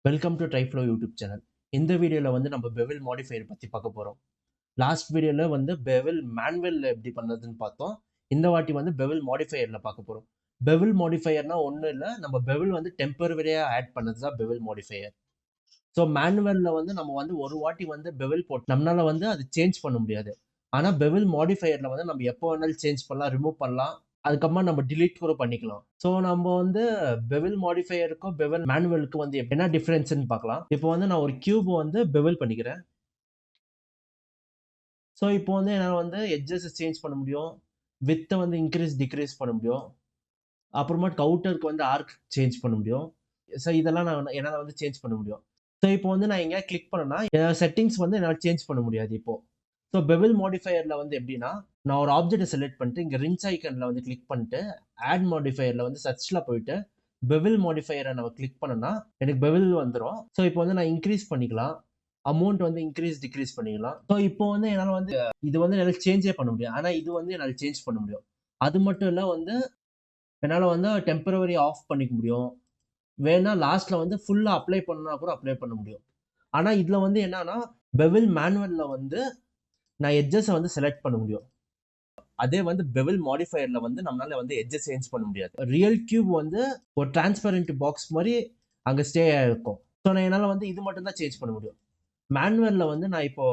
Welcome to Triflow YouTube channel. இந்த வீடியோவில் வந்து நம்ம பெவில் மாடிஃபையர் பற்றி பார்க்க போகிறோம். லாஸ்ட் வீடியோவில் வந்து பெவில் மேனுவலில் எப்படி பண்ணுறதுன்னு பார்த்தோம். இந்த வாட்டி வந்து பெவில் மாடிஃபையரில் பார்க்க போகிறோம். பெவில் மாடிஃபையர்னா ஒன்றும் இல்லை, நம்ம பெவில் வந்து டெம்பரவரியாக ஆட் பண்ணது தான் பெவில் மாடிஃபையர். ஸோ மேனுவலில் வந்து நம்ம வந்து ஒரு வாட்டி வந்து பெவில் போட்டு நம்மளால வந்து அது சேஞ்ச் பண்ண முடியாது. ஆனால் பெவில் மாடிஃபையரில் வந்து நம்ம எப்போ வேணாலும் சேஞ்ச் பண்ணலாம், ரிமூவ் பண்ணலாம். அதுக்கப்புறமா நம்ம டிலீட் கூட பண்ணிக்கலாம். ஸோ நம்ம வந்து பெவில் மாடிஃபையருக்கும் பெவில் மேனுவலுக்கும் வந்து என்ன டிஃபரன்ஸ்னு பார்க்கலாம். இப்போ வந்து நான் ஒரு கியூப் வந்து பெவில் பண்ணிக்கிறேன். ஸோ இப்போ வந்து என்னால் வந்து எட்ஜஸ் சேஞ்ச் பண்ண முடியும், வித்தை வந்து இன்க்ரீஸ் டிக்ரீஸ் பண்ண முடியும், அப்புறமா கவுட்டருக்கு வந்து ஆர்க் சேஞ்ச் பண்ண முடியும். ஸோ இதெல்லாம் என்னால் வந்து சேஞ்ச் பண்ண முடியும். ஸோ இப்போ வந்து நான் எங்கேயா கிளிக் பண்ணேன்னா செட்டிங்ஸ் வந்து என்னால் சேஞ்ச் பண்ண முடியாது இப்போ. ஸோ பெவில் மாடிஃபையரில் வந்து எப்படின்னா, நான் ஒரு ஆப்ஜெக்ட்டை செலக்ட் பண்ணிட்டு இங்கே ரின்ஸ் ஐக்கனில் வந்து கிளிக் பண்ணிட்டு ஆட் மாடிஃபையரில் வந்து சர்ச்சில் போயிட்டு பெவில் மாடிஃபையரை நம்ம கிளிக் பண்ணோன்னா எனக்கு பெவில் வந்துடும். ஸோ இப்போ வந்து நான் இன்க்ரீஸ் பண்ணிக்கலாம், அமௌண்ட் வந்து இன்க்ரீஸ் டிக்ரீஸ் பண்ணிக்கலாம். ஸோ இப்போ வந்து என்னால் வந்து இது வந்து என்னால் சேஞ்சே பண்ண முடியும், ஆனால் இது வந்து என்னால் சேஞ்ச் பண்ண முடியும். அது மட்டும் இல்லை வந்து என்னால் வந்து டெம்பரவரி ஆஃப் பண்ணிக்க முடியும். வேணா லாஸ்ட்டில் வந்து ஃபுல்லாக அப்ளை பண்ணா கூட அப்ளை பண்ண முடியும். ஆனால் இதில் வந்து என்னன்னா பெவில் மேனுவலில் வந்து நான் எட்ஜஸை வந்து செலக்ட் பண்ண முடியும். அதே வந்து பெவில் மாடிஃபையரில் வந்து நம்மளால வந்து எட்ஜஸ் சேஞ்ச் பண்ண முடியாது. ரியல் கியூப் வந்து ஒரு டிரான்ஸ்பரண்ட் பாக்ஸ் மாதிரி அங்கே ஸ்டே ஆகிருக்கும். ஸோ நான் என்னால் வந்து இது மட்டும் தான் சேஞ்ச் பண்ண முடியும். மேனுவலில் வந்து நான் இப்போ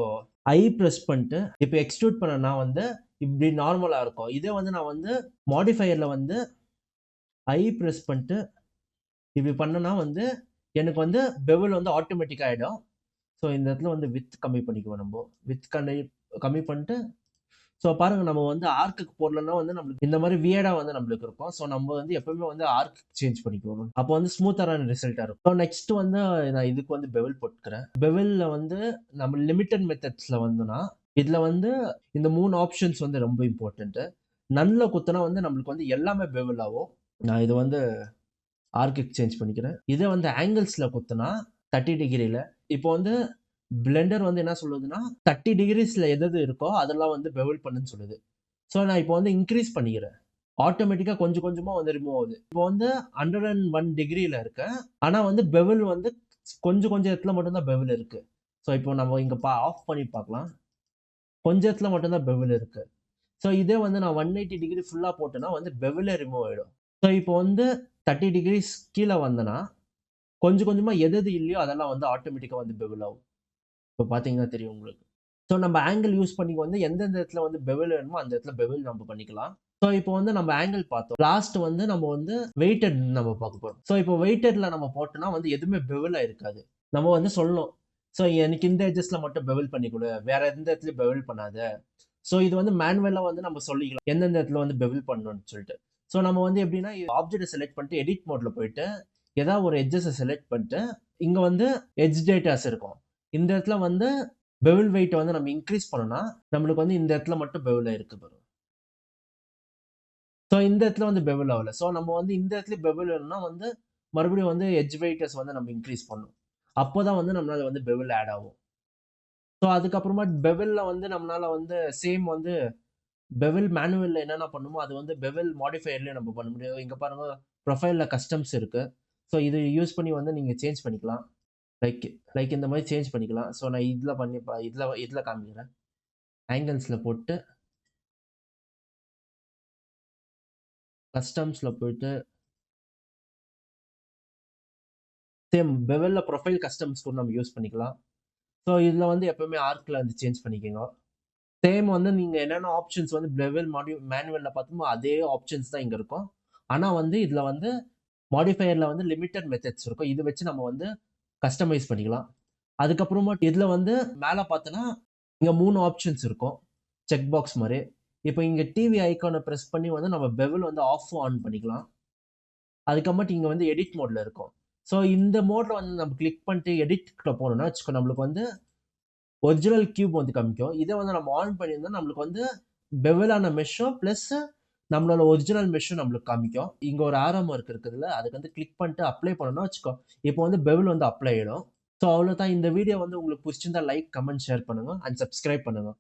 ஐ ப்ரெஸ் பண்ணிட்டு இப்போ எக்ஸ்ட்ரூட் பண்ணனா வந்து இப்படி நார்மலாக இருக்கும். இதே வந்து நான் வந்து மாடிஃபையரில் வந்து ஐ ப்ரெஸ் பண்ணிட்டு இப்படி பண்ணனா வந்து எனக்கு வந்து பெவில் வந்து ஆட்டோமேட்டிக்காக ஆகிடும். ஸோ இந்த இடத்துல வந்து வித் கம்மி பண்ணிக்குவோம். நம்ம வித் கம்மி பண்ணிட்டு ஸோ பாருங்க, நம்ம வந்து ஆர்க்குக்கு போடலன்னா வந்து நம்மளுக்கு இந்த மாதிரி வியர்டா வந்து நம்மளுக்கு இருக்கும். ஸோ நம்ம வந்து எப்பவுமே வந்து ஆர்க் சேஞ்ச் பண்ணிக்குவோம். அப்போ வந்து ஸ்மூத்தரான ரிசல்ட்டா இருக்கும். ஸோ நெக்ஸ்ட் வந்து நான் இதுக்கு வந்து பெவில் போட்டுக்கிறேன். பெவில்ல வந்து நம்ம லிமிட்டட் மெத்தட்ஸ்ல வந்துன்னா இதுல வந்து இந்த 3 ஆப்ஷன்ஸ் வந்து ரொம்ப இம்பார்ட்டன்ட். நல்ல குத்துனா வந்து நம்மளுக்கு வந்து எல்லாமே பெவில் ஆகும். நான் இது வந்து ஆர்க்குக்கு சேஞ்ச் பண்ணிக்கிறேன். இதே வந்து ஆங்கிள்ஸ்ல குத்துனா 30 டிகிரில இப்போ வந்து பிளெண்டர் வந்து என்ன சொல்லுதுன்னா 30 டிகிரிஸ்ல எது இருக்கோ அதெல்லாம் வந்து பெவில் பண்ணுன்னு சொல்லுது. ஸோ நான் இப்போ வந்து இன்க்ரீஸ் பண்ணிக்கிறேன். ஆட்டோமேட்டிக்காக கொஞ்சம் கொஞ்சமாக வந்து ரிமூவ் ஆகுது. இப்போ வந்து 101 டிகிரியில் இருக்கு, ஆனால் வந்து பெவில் வந்து கொஞ்சம் கொஞ்சம் இடத்துல மட்டும்தான் பெவில் இருக்கு. ஸோ இப்போ நம்ம இங்கே ஆஃப் பண்ணி பார்க்கலாம். கொஞ்சம் இடத்துல மட்டும்தான் பெவில் இருக்கு. ஸோ இதே வந்து நான் 180 டிகிரி ஃபுல்லாக போட்டேன்னா வந்து பெவிலே ரிமூவ் ஆகிடும். ஸோ இப்போ வந்து 30 டிகிரிஸ் கீழே வந்தேன்னா கொஞ்சம் கொஞ்சமாக எது இல்லையோ அதெல்லாம் வந்து ஆட்டோமேட்டிக்காக வந்து பெவில் ஆகும். இப்போ பார்த்தீங்கன்னா தெரியும் உங்களுக்கு. ஸோ நம்ம ஆங்கிள் யூஸ் பண்ணி வந்து எந்தெந்த இடத்துல வந்து பெவில் வேணுமோ அந்த இடத்துல பெவில் நம்ம பண்ணிக்கலாம். ஸோ இப்போ வந்து நம்ம ஆங்கிள் பார்த்தோம். லாஸ்ட் வந்து நம்ம வந்து வெயிட்டட் நம்ம பார்க்க போகிறோம். ஸோ இப்போ வெயிட்டட்ல நம்ம போட்டோம்னா வந்து எதுவுமே பெவிலாக இருக்காது. நம்ம வந்து சொல்லணும், ஸோ எனக்கு இந்த எட்ஜஸ்ல மட்டும் பெவில் பண்ணி கொடு, வேற எந்த இடத்துலையும் பெவில் பண்ணாத. ஸோ இது வந்து மேனுவலாக வந்து நம்ம சொல்லிக்கலாம் எந்தெந்த இடத்துல வந்து பெவில் பண்ணணும்னு சொல்லிட்டு. ஸோ நம்ம வந்து எப்படின்னா ஆப்ஜெக்ட்டை செலக்ட் பண்ணிட்டு எடிட் மோட்ல போயிட்டு ஏதாவது ஒரு எட்ஜஸை செலக்ட் பண்ணிட்டு இங்கே வந்து எட்ஜ் டேட்டாஸ் இருக்கும். இந்த இடத்துல வந்து பெவில் வெயிட்டை வந்து நம்ம இன்க்ரீஸ் பண்ணோம்னா நம்மளுக்கு வந்து இந்த இடத்துல மட்டும் பெவில் இருக்கு பாருங்க. ஸோ இந்த இடத்துல வந்து பெவில் ஆகல. ஸோ நம்ம வந்து இந்த இடத்துல பெவில் வேணும்னா வந்து மறுபடியும் வந்து எட்ஜ் வெயிட்டர்ஸ் வந்து நம்ம இன்க்ரீஸ் பண்ணணும். அப்போதான் வந்து நம்மளால வந்து பெவில் ஆட் ஆகும். ஸோ அதுக்கப்புறமா பெவில்ல வந்து நம்மளால வந்து சேம் வந்து பெவில் மேனுவல்ல என்னென்ன பண்ணுமோ அது வந்து பெவில் மாடிஃபையர்லேயே நம்ம பண்ண முடியும். இங்கே பாருங்க, ப்ரொஃபைலில் கஸ்டம்ஸ் இருக்கு. ஸோ இது யூஸ் பண்ணி வந்து நீங்கள் சேஞ்ச் பண்ணிக்கலாம். லைக் லைக் இந்த மாதிரி சேஞ்ச் பண்ணிக்கலாம். ஸோ நான் இதில் பண்ணி இதில் காமிக்கிறேன். ஆங்கிள்ஸில் போட்டு கஸ்டம்ஸில் போயிட்டு சேம் பெவல்ல ப்ரொஃபைல் கஸ்டம்ஸ் கூட நம்ம யூஸ் பண்ணிக்கலாம். ஸோ இதில் வந்து எப்பவுமே ஆர்க்கில் வந்து சேஞ்ச் பண்ணிக்கோங்க. சேம் வந்து நீங்கள் என்னென்ன ஆப்ஷன்ஸ் வந்து பெவல் மேனுவலில் பார்த்தோமோ அதே ஆப்ஷன்ஸ் தான் இங்கே இருக்கும். ஆனால் வந்து இதில் வந்து மாடிஃபையரில் வந்து லிமிட்டட் மெத்தட்ஸ் இருக்கும். இதை வச்சு நம்ம வந்து கஸ்டமைஸ் பண்ணிக்கலாம். அதுக்கப்புறமா இதில் வந்து மேலே பார்த்தோன்னா இங்கே 3 ஆப்ஷன்ஸ் இருக்கும், செக் பாக்ஸ் மாதிரி. இப்போ இங்கே டிவி ஐக்கானை ப்ரெஸ் பண்ணி வந்து நம்ம பெவல் வந்து ஆஃப் ஆன் பண்ணிக்கலாம். அதுக்கப்புறமேட்டு இங்கே வந்து எடிட் மோடில் இருக்கும். ஸோ இந்த மோடில் வந்து நம்ம கிளிக் பண்ணிட்டு எடிட்ல போனோம்னா வச்சுக்கோ, நம்மளுக்கு வந்து ஒரிஜினல் கியூப் வந்து காமிக்கும். இதை வந்து நம்ம ஆன் பண்ணியிருந்தா நம்மளுக்கு வந்து பெவலான மெஷ்ஷும் ப்ளஸ் நம்மளோட ஒரிஜினல் மெஷ்ஷும் நம்மளுக்கு காமிக்கும். இங்கே ஒரு ஆரோ மார்க் இருக்குதுல்ல, அதுக்கு வந்து கிளிக் பண்ணிட்டு அப்ளை பண்ணோம்னா வச்சுக்கோ, இப்போ வந்து பெவல் வந்து அப்ளை ஆகிடும். ஸோ அவ்வளோதான். இந்த வீடியோ வந்து உங்களுக்கு பிடிச்சிருந்தா லைக், கமெண்ட், ஷேர் பண்ணுங்க அண்ட் சப்ஸ்கிரைப் பண்ணுங்க.